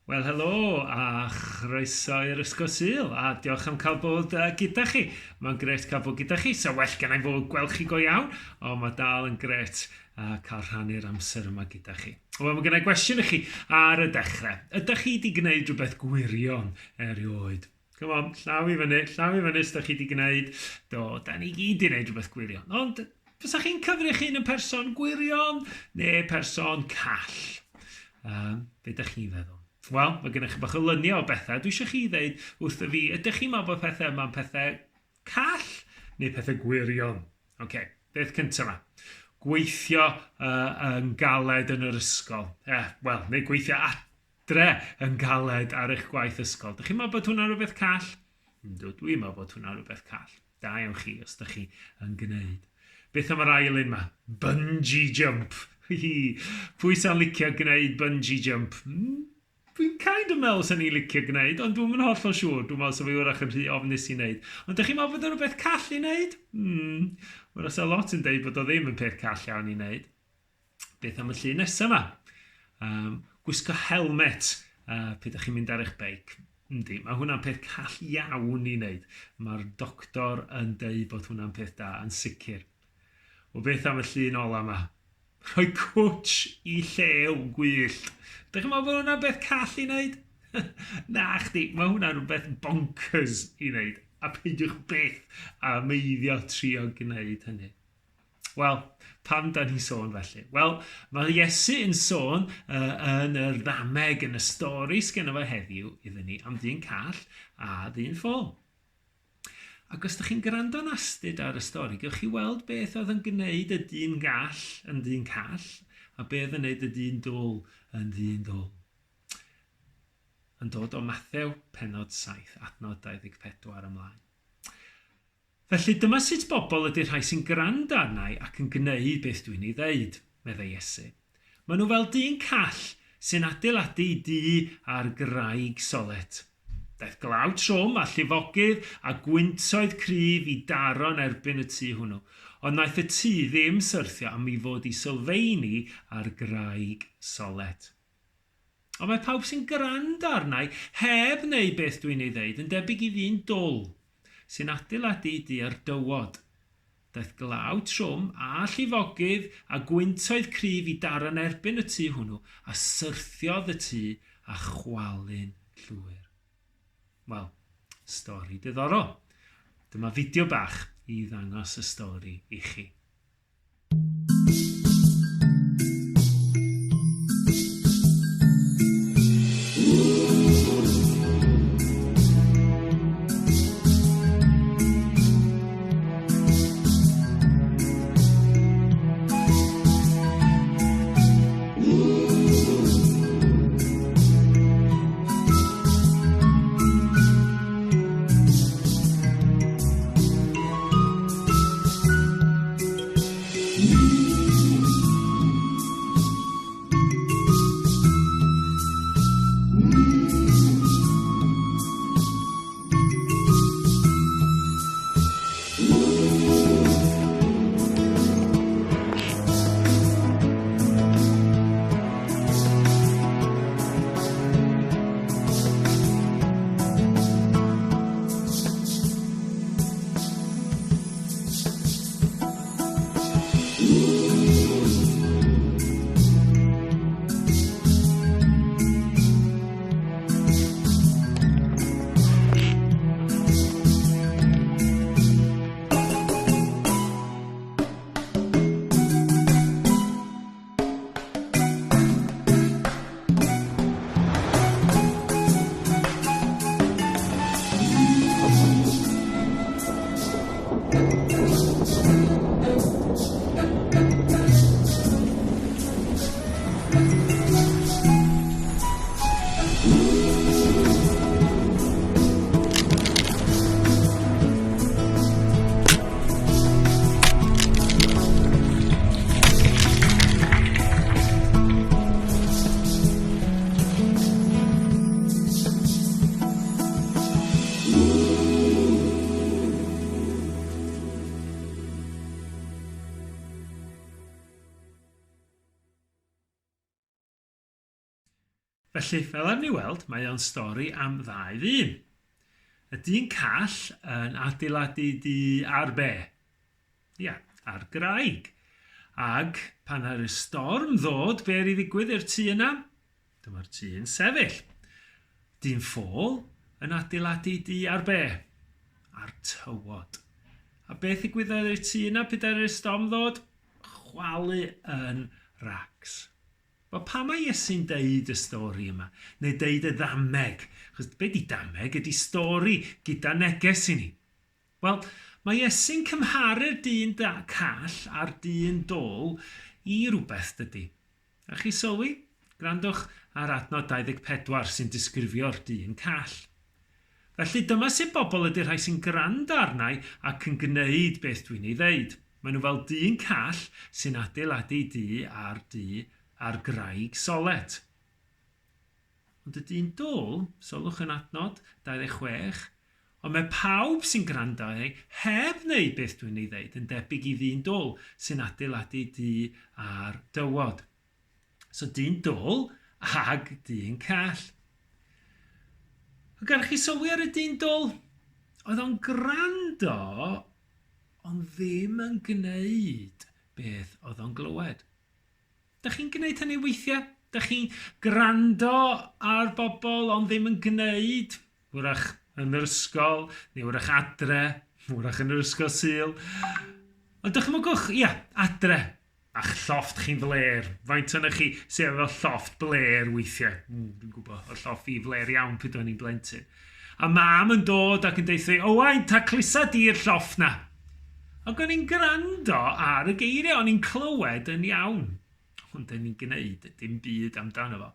Wel, helo a chroeso i'r ysgol Sul a diolch am cael bod gyda chi. Mae'n gret cael bod gyda chi, so well gen i fod gweld chi go iawn, ond mae dal yn gret cael rhannu'r amser yma gyda chi. Wel, mae gen i gwestiwn i chi ar y dechrau. Ydych chi wedi gwneud rhywbeth gwirion erioed? Come on, llaw i fyny os ydych chi wedi gwneud. Do, da ni gyd wedi gwneud rhywbeth gwirion. Ond, fysa chi'n cyfri chi'n y person gwirion neu person call? Be ydych chi'n feddwl? Wel, mae gennych chi bach o luniau o bethau. Dwi eisiau chi ddeud wrth y fi, ydych chi'n meddwl bod pethau yma'n pethau call neu pethau gwirion? Oce, beth cyntaf yma. Gweithio yn galed yn yr ysgol. Wel, neu gweithio adre yn galed ar eich gwaith ysgol. Ydych chi'n meddwl bod hwnna'n rhywbeth call? Yndw, dwi'n meddwl bod hwnna'n rhywbeth call. Da iawn chi os ydych chi yn gwneud. Beth am yr ail un yma? Bungee jump. Pwy sy'n licio gwneud bungee jump? Dwi'n kind of meddwl sy'n ni'n licio gwneud, ond dwi'n mynd hollol siŵr. Dwi'n meddwl sy'n fi wrach yn rhy ofnus i wneud. Ond ydych chi'n meddwl bod yn rhywbeth call i wneud? Wel, os y lot yn dweud bod o ddim yn peth call iawn i wneud. Beth am y llun nesaf yma? Gwisgo helmet pryd ydych chi'n mynd ar eich beic. Yndi, mae hwnna'n peth call iawn i wneud. Mae'r doctor yn dweud bod hwnna'n peth da yn sicr. O beth am y llun ola yma? Rhoi cwtsh i llew gwyllt. Ydych chi'n meddwl bod hwnna'n beth call i wneud? Na, chdi, mae hwnna'n rhywbeth bonkers i wneud. A peidiwch beth a meiddio trio gwneud hynny. Wel, pam da ni'n sôn felly? Wel, mae Iesu yn sôn yn yr Dameg yn y stori sgen efo heddiw iddyn ni am ddyn call a ddyn ffôl. Ac os ydych chi'n gwrando yn astyd ar y stori, gewch chi weld beth oedd yn gwneud y dyn gall yn dyn call a beth yn gwneud y dyn dwl yn dyn dwl. Yn dod o Mathew pennod 7, adnod 24 ymlaen. Felly dyma sut bobl ydy'r rhai sy'n gwrando arna i ac yn gwneud beth dwi'n ei ddeud, meddai Iesu. Maen nhw fel dyn call sy'n adeiladu dŷ ar graig solet. Daeth glaw trwm a llifogydd a gwyntoedd cryf i daro'n erbyn y tŷ hwnnw. Ond naeth y tŷ ddim syrthio am ei fod i sylfaenu ar graig solet. Ond mae pawb sy'n gwrando arna i heb wneud beth dwi'n ei ddeud yn debyg i ddyn dwl sy'n adeiladu dŷ ar dywod. Daeth glaw trwm a llifogydd a gwyntoedd cryf i daro'n erbyn y tŷ hwnnw a syrthiodd y tŷ a chwalu'n llwyr. Wel, stori diddorol. Dyma fideo bach i ddangos y stori i chi. Felly, fel ar ni weld, mae o'n stori am ddau ddyn. Y dyn call yn adeiladu di ar be? Ia, ar graig. Ag pan ar y storm ddod, be ar i ddigwydd i'r tŷ yna? Dyma'r tŷ yn sefyll. Dyn ffôl yn adeiladu di ar be? Ar tywod. A beth ddigwyddodd i'r tŷ yna pryd ar y storm ddod? Chwalu yn rags. Wel, pa mae Iesu'n deud y stori yma? Neu deud y Dameg? Chos be di Dameg ydi stori gyda neges i ni. Wel, mae Iesu'n cymharu'r dyn call a'r dyn dôl i rhywbeth dydy. A chi sylwi? Grandwch ar adnod 24 sy'n disgrifio'r dyn call. Felly dyma sut bobl ydy'r rhai sy'n gwrando arnau ac yn gwneud beth dwi'n ei ddeud. Maen nhw fel dyn call sy'n adeiladu ar graig solet. Ond y dyn dôl, sylwch yn adnod 26, ond mae pawb sy'n gwrando heb wneud beth dwi'n ei ddeud yn debyg i ddyn dôl sy'n adeiladu ar dywod. So dyn dôl ag dyn call. Ac ar chi sylwi ar y dyn dôl, oedd o'n gwrando ond ddim yn gwneud beth oedd o'n glywed. Dych chi'n gwneud hynny weithiau? Dych chi'n gwrando ar bobl ond ddim yn gwneud? Wrach yn yr ysgol, neu wrach adre, wrach yn yr ysgol Sul. Ond dychmygwch, adre. A'ch llofft chi'n fler. Faint o'n chi sy'n efo llofft bler weithiau? Dwi'n gwybod, o llofft fi fler iawn pryd o'n i'n blentyn. A mam yn dod ac yn deithio, Owain, ta clusa di'r llofft na. Ac o'n i'n gwrando ar y geiriau, o'n i'n clywed yn iawn. Ond o'n i'n gwneud dim byd amdano fo.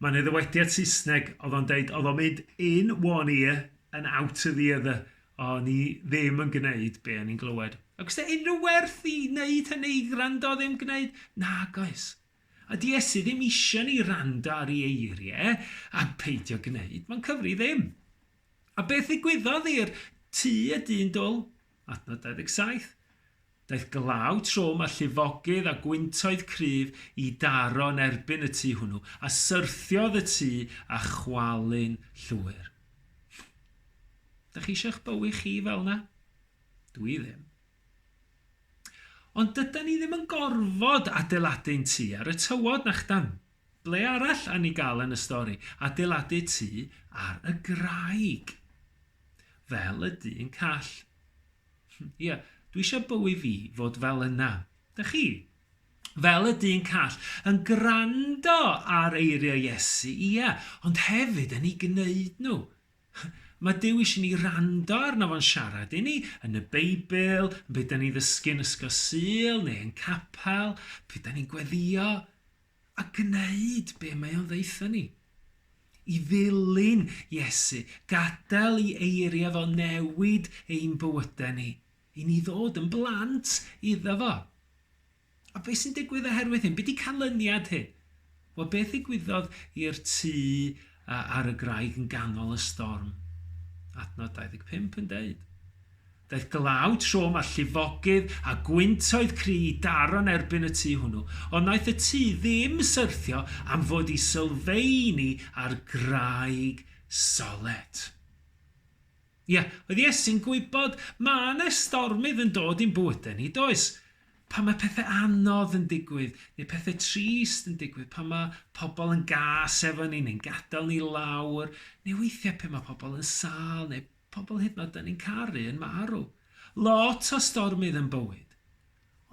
Mae'n ddywediad Saesneg, oedd o'n deud, oedd o'n mynd in one ear and out of the other. O'n i ddim yn gwneud be o'n i'n glywed. Ac os ydy unrhyw werth i wneud hynny i gwrando ddim gwneud? Na, goes. A di Iesu ddim eisiau ni rando ar ei eiriau a peidio gwneud. Mae'n cyfri ddim. A beth ddigwyddodd i'r tŷ y dyn dôl? Adnod 27. Daeth glaw trwm a llifogydd a gwyntoedd cryf i daro yn erbyn y tŷ hwnnw, a syrthiodd y tŷ a chwalu'n llwyr. Dych chi eisiau'ch bywyd chi fel na? Dwi ddim. Ond dydyn ni ddim yn gorfod adeiladu'n tŷ ar y tywod nachdan. Ble arall a ni gael yn y stori? Adeiladu tŷ ar y graig. Fel y dyn call. Dwi eisiau bywyd fi fod fel yna. Dych chi? Fel y dyn call, yn gwrando ar eiriau Iesu, ond hefyd yn ei gwneud nhw. Mae Duw eisiau ni rando arno fo'n siarad i ni yn y Beibl, yn beth da ni ddysgu'n ysgol Sul neu yn capel, beth da ni'n gweddio, a gwneud be mae o'n ddeitha ni. I ddilyn Iesu, gadael i eiriau fo newid ein bywydau ni, i ni ddod yn blant iddo fo. A beth sy'n digwydd oherwydd hyn? Be di canlyniad hyn? Wel, beth ddigwyddodd i'r tŷ ar y graig yn ganol y storm? Adnod 25 yn deud. Daeth glaw trwm a llifogydd a gwyntoedd cry i daro'n erbyn y tŷ hwnnw, ond naeth y tŷ ddim syrthio am fod i sylfaenu ar graig solet. Oedd Iesu'n gwybod mae yna stormydd yn dod i'n bywydau ni, does? Pan mae pethau anodd yn digwydd, neu pethau trist yn digwydd, pan mae pobl yn gas efo ni, neu'n gadael ni lawr, neu weithiau pan mae pobl yn sal, neu pobl hyd yn oed ni'n caru yn marw. Lot o stormydd yn bywyd.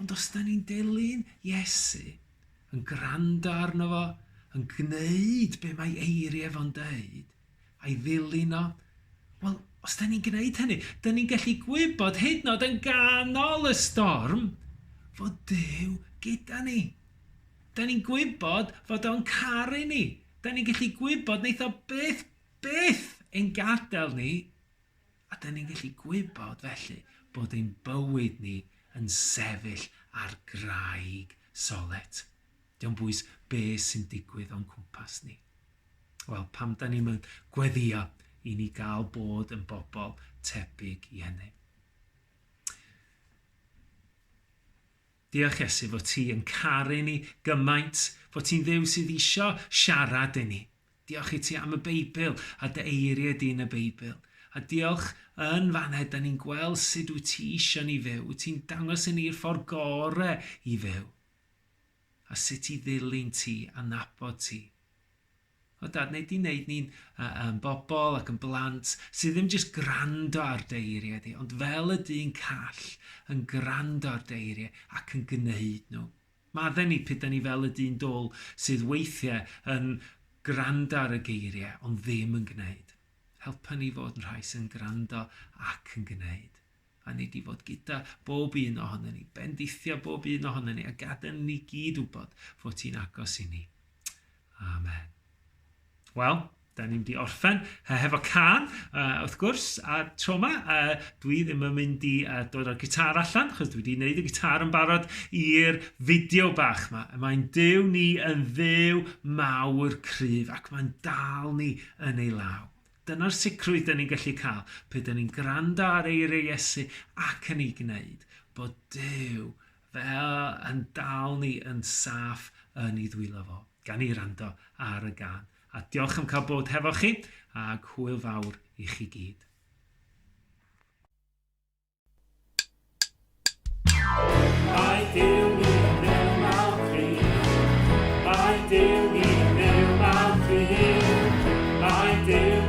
Ond os da ni'n dilyn Iesu, yn gwrando arno fo, yn gwneud be mae eiriau fo'n deud, a'i ddilyn o, wel, os da ni'n gwneud hynny, da ni'n gallu gwybod hyd yn oed yn ganol y storm, fod Duw gyda ni. Da ni'n gwybod fod o'n caru ni. Da ni'n gallu gwybod wneith o beth ein gadael ni. A da ni'n gallu gwybod felly bod ein bywyd ni yn sefyll ar graig solet. Diolch bwys beth sy'n digwydd o'n cwmpas ni. Wel, pam da ni'n gweddio i ni gael bod yn bobl tebyg i hynny. Diolch Iesu fod ti yn caru ni gymaint, fod ti'n Dduw sydd eisiau siarad i ni. Diolch i ti am y Beibl a dy eiriau di yn y Beibl. A diolch yn fanna, da ni'n gweld sut wyt ti eisiau ni fyw. Wyt ti'n dangos i ni'r ffordd gorau i fyw. A sut i ddilyn ti a nabod ti. O dad, neu di wneud ni'n bobl ac yn blant sydd ddim jyst gwrando ar dy eiriau di, ond fel y dyn call yn gwrando ar dy eiriau ac yn gwneud nhw. Madden ni pryd ni fel y dyn dôl sydd weithiau yn gwrando ar y geiriau, ond ddim yn gwneud. Helpa ni fod yn rhai sy'n gwrando ac yn gwneud. A ni di fod gyda bob un ohono ni, bendithio bob un ohono ni, a gadael ni gyd wybod fod ti'n agos i ni. Amen. Wel, da ni'n mynd i orffen hefo can, wrth gwrs, a tro yma, dwi ddim yn mynd i dod o'r gitar allan, achos dwi wedi gwneud y gitar yn barod i'r fideo bach yma. Mae'n Duw ni yn dduw mawr cryf, ac mae'n dal ni yn ei law. Dyna'r sicrwydd da ni'n gallu cael, pe da ni'n gwrando ar eiriau Iesu ac yn ei gwneud, bod Duw fel yn dal ni yn saff yn ei ddwylo fo, gan i rando ar y gan. A diolch am cael bod hefo chi, ac hwyl fawr i chi gyd. Mae Duw ni yn dduw mawr cryf, mae Duw ni yn dduw mawr cryf, mae Duw